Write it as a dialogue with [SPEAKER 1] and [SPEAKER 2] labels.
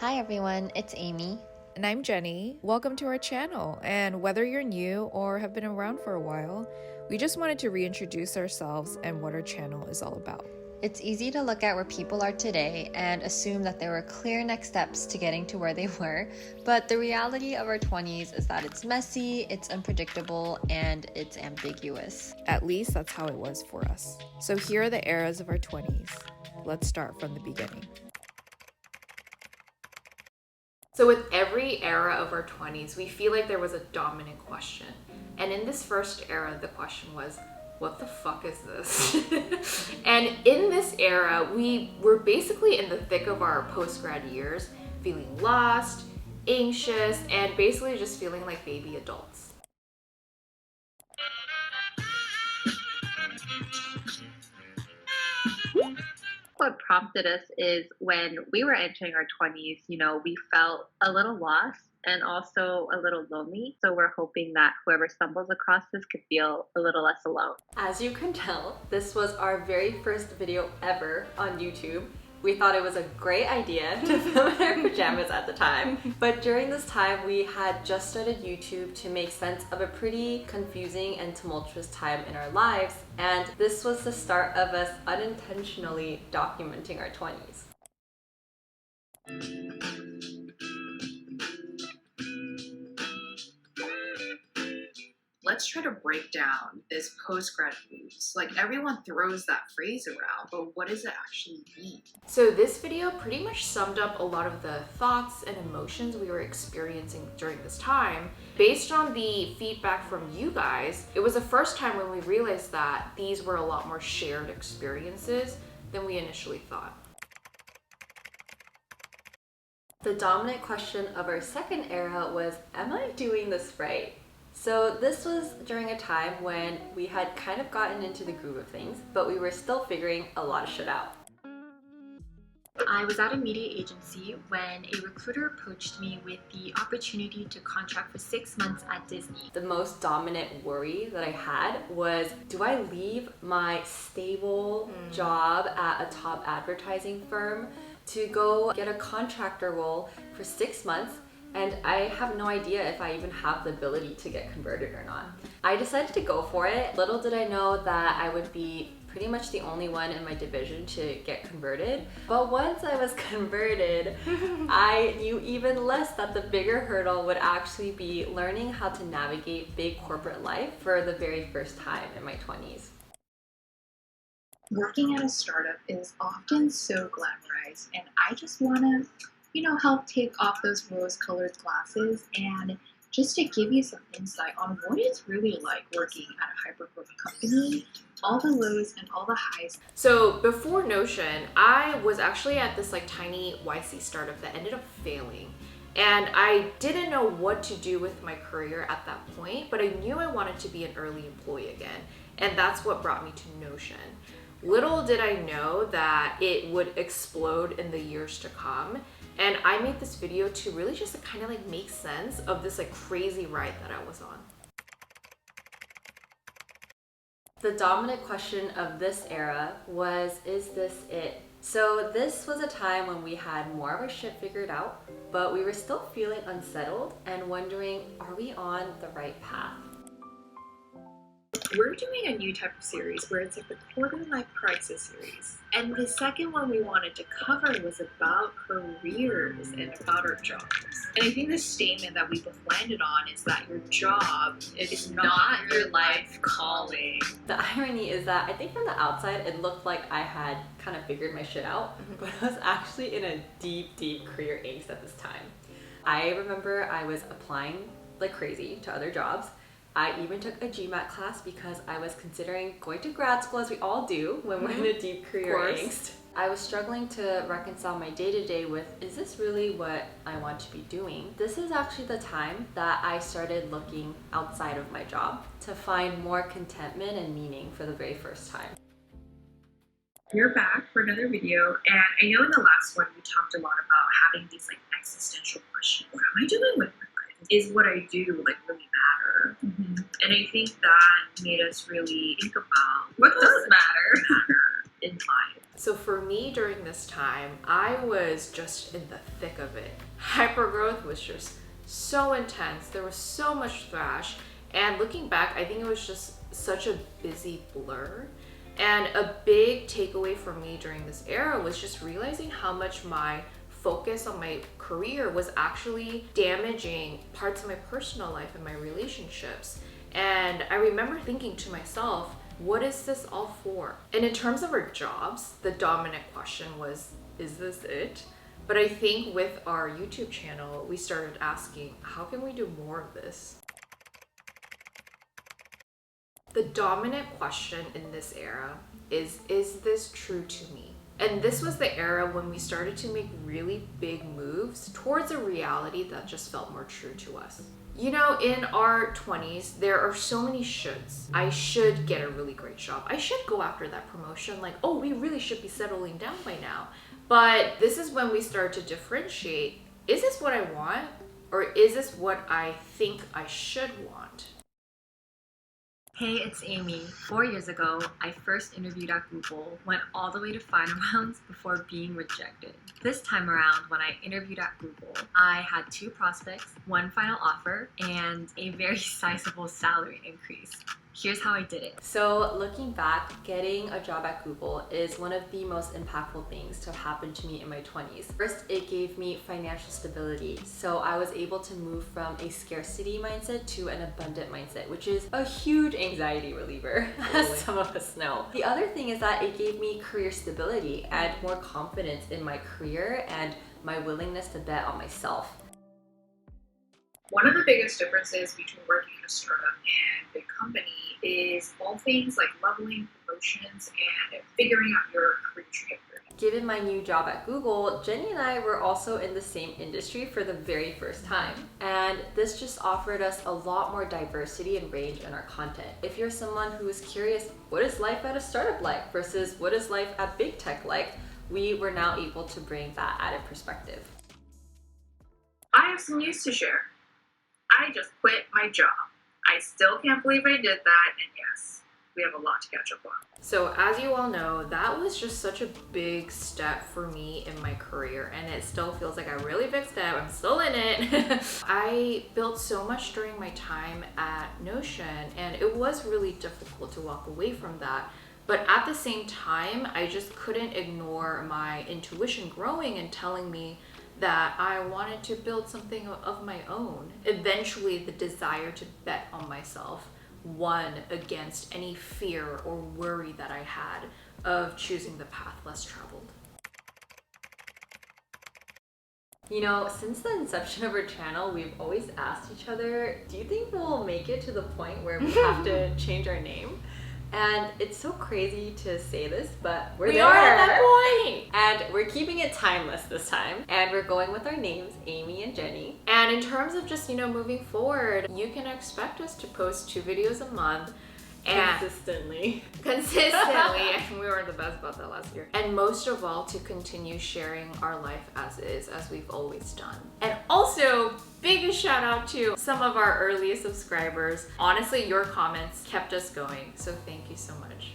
[SPEAKER 1] Hi everyone, it's Amy.
[SPEAKER 2] And I'm Jenny. Welcome to our channel. And whether you're new or have been around for a while, we just wanted to reintroduce ourselves and what our channel is all about.
[SPEAKER 1] It's easy to look at where people are today and assume that there were clear next steps to getting to where they were, but the reality of our 20s is that it's messy, it's unpredictable, and it's ambiguous.
[SPEAKER 2] At least that's how it was for us. So here are the eras of our 20s. Let's start from the beginning.
[SPEAKER 3] So with every era of our 20s, we feel like there was a dominant question. And in this first era, the question was, what the fuck is this? And in this era, we were basically in the thick of our post-grad years, feeling lost, anxious, and basically just feeling like baby adults.
[SPEAKER 4] What prompted us is when we were entering our 20s, we felt a little lost and also a little lonely. So we're hoping that whoever stumbles across this could feel a little less alone.
[SPEAKER 5] As you can tell, this was our very first video ever on YouTube. We thought it was a great idea to film in our pajamas at the time. But during this time, we had just started YouTube to make sense of a pretty confusing and tumultuous time in our lives. And this was the start of us unintentionally documenting our 20s.
[SPEAKER 6] Let's try to break down this post-grad blues. Like, everyone throws that phrase around, but what does it actually mean?
[SPEAKER 3] So this video pretty much summed up a lot of the thoughts and emotions we were experiencing during this time. Based on the feedback from you guys, it was the first time when we realized that these were a lot more shared experiences than we initially thought.
[SPEAKER 5] The dominant question of our second era was, am I doing this right? So this was during a time when we had kind of gotten into the groove of things, but we were still figuring a lot of shit out.
[SPEAKER 7] I was at a media agency when a recruiter approached me with the opportunity to contract for 6 months at Disney.
[SPEAKER 5] The most dominant worry that I had was, do I leave my stable job at a top advertising firm to go get a contractor role for 6 months? And I have no idea if I even have the ability to get converted or not. I decided to go for it. Little did I know that I would be pretty much the only one in my division to get converted. But once I was converted, I knew even less that the bigger hurdle would actually be learning how to navigate big corporate life for the very first time in my 20s.
[SPEAKER 8] Working at a startup is often so glamorized, and I just want to help take off those rose-colored glasses and just to give you some insight on what it's really like working at a hyper-growth company, all the lows and all the highs.
[SPEAKER 3] So before Notion, I was actually at this tiny YC startup that ended up failing. And I didn't know what to do with my career at that point, but I knew I wanted to be an early employee again. And that's what brought me to Notion. Little did I know that it would explode in the years to come. And I made this video to really just kind of make sense of this crazy ride that I was on.
[SPEAKER 5] The dominant question of this era was, is this it? So this was a time when we had more of our shit figured out, but we were still feeling unsettled and wondering, are we on the right path?
[SPEAKER 8] We're doing a new type of series where it's like the quarter-life crisis series. And the second one we wanted to cover was about careers and about our jobs. And I think the statement that we both landed on is that your job is not your life calling.
[SPEAKER 5] The irony is that I think from the outside it looked like I had kind of figured my shit out, but I was actually in a deep, deep career angst at this time. I remember I was applying like crazy to other jobs. I even took a GMAT class because I was considering going to grad school, as we all do when we're in a deep career angst. I was struggling to reconcile my day-to-day with, is this really what I want to be doing? This is actually the time that I started looking outside of my job to find more contentment and meaning for the very first time.
[SPEAKER 8] We're back for another video, and I know in the last one we talked a lot about having these existential questions. What am I doing with my life? Is what I do really matter? And I think that made us really think about what does matter in life.
[SPEAKER 3] So for me during this time, I was just in the thick of it. Hypergrowth was just so intense. There was so much thrash. And looking back, I think it was just such a busy blur. And a big takeaway for me during this era was just realizing how much my focus on my career was actually damaging parts of my personal life and my relationships. And I remember thinking to myself, what is this all for? And in terms of our jobs, the dominant question was, is this it? But I think with our YouTube channel, we started asking, how can we do more of this? The dominant question in this era is this true to me? And this was the era when we started to make really big moves towards a reality that just felt more true to us. You know, in our 20s, there are so many shoulds. I should get a really great job. I should go after that promotion. Like, oh, we really should be settling down by now. But this is when we start to differentiate. Is this what I want? Or is this what I think I should want?
[SPEAKER 7] Hey, it's Amy. 4 years ago, I first interviewed at Google, went all the way to final rounds before being rejected. This time around, when I interviewed at Google, I had 2 prospects, 1 final offer, and a very sizable salary increase. Here's how I did it.
[SPEAKER 5] So looking back, getting a job at Google is one of the most impactful things to happen to me in my 20s. First, it gave me financial stability. So I was able to move from a scarcity mindset to an abundant mindset, which is a huge anxiety reliever, as some of us know. The other thing is that it gave me career stability and more confidence in my career and my willingness to bet on myself.
[SPEAKER 8] One of the biggest differences between working in a startup and big company is all things like leveling, promotions, and figuring out your career trajectory.
[SPEAKER 5] Given my new job at Google, Jenny and I were also in the same industry for the very first time. And this just offered us a lot more diversity and range in our content. If you're someone who is curious, what is life at a startup like versus what is life at big tech like, we were now able to bring that added perspective.
[SPEAKER 8] I have some news to share. I just quit my job. I still can't believe I did that, and yes, we have a lot to catch up on.
[SPEAKER 3] So as you all know, that was just such a big step for me in my career, and it still feels like a really big step. I'm still in it. I built so much during my time at Notion, and it was really difficult to walk away from that. But at the same time, I just couldn't ignore my intuition growing and telling me that I wanted to build something of my own. Eventually, the desire to bet on myself won against any fear or worry that I had of choosing the path less traveled.
[SPEAKER 5] You know, since the inception of our channel, we've always asked each other, do you think we'll make it to the point where we have to change our name? And it's so crazy to say this, but we
[SPEAKER 3] are at that point!
[SPEAKER 5] And we're keeping it timeless this time. And we're going with our names, Amy and Jenny.
[SPEAKER 3] And in terms of just, moving forward, you can expect us to post 2 videos a month. And
[SPEAKER 5] Consistently.
[SPEAKER 3] And we were the best about that last year. And most of all, to continue sharing our life as is, as we've always done. And also, biggest shout out to some of our earliest subscribers. Honestly, your comments kept us going, so thank you so much.